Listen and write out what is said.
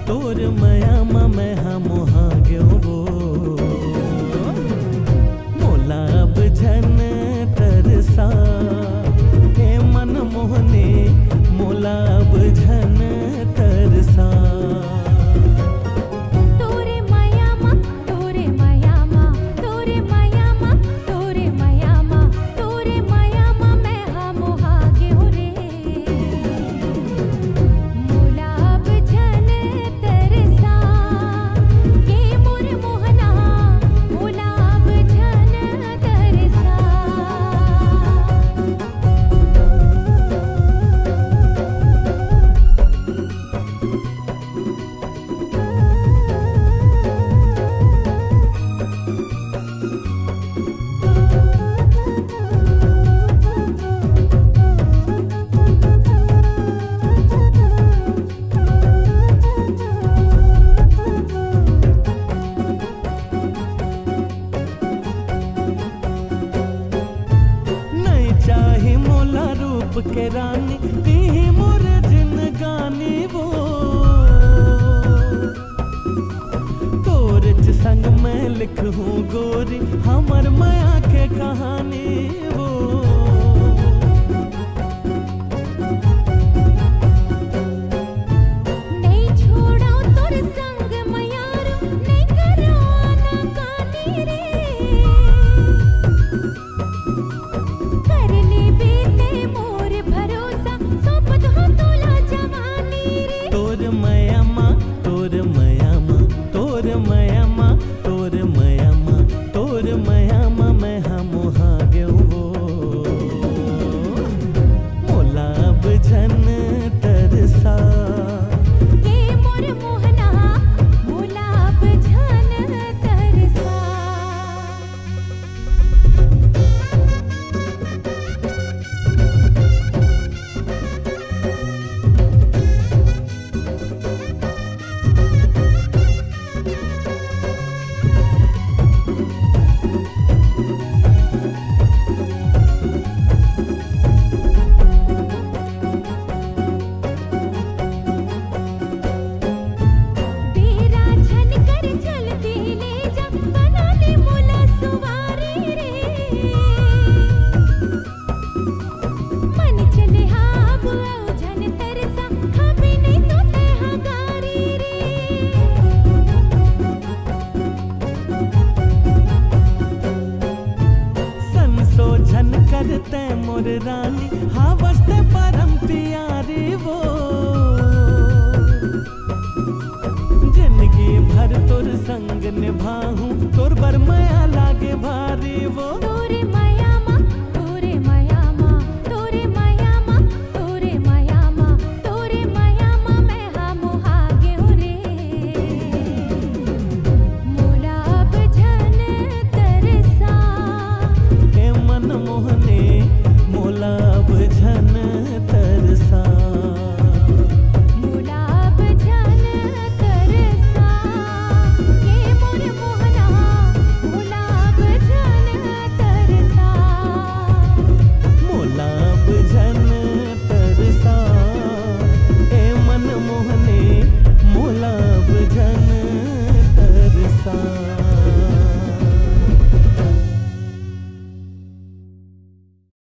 तोर मयामा मैं हम गयो वो मोला अब झन तरसा हे मन मोहने मोला अब झन तरसा के रानी ती मोर जिन गानी वो तोर संग मैं लिखूं गोरी हमर माया के कहानी वो नहीं छोड़ा तोर संग मयारो नहीं करो ना कानी रे कर ले बेटे भरोसा सोपत हो तोला जवानी रे तोर मयामा तोर मयामा तोर मयामा तोर मयामा तोर मयामा मैं हम गयो वो मोला अब झन तरसा के मोर मोहना मोला अब झन तरसा करते मोर रानी हाँ बसते परम प्यारी वो जिंदगी भर तोर संग निभाऊं तोर बर माया लागे भारी वो तोरे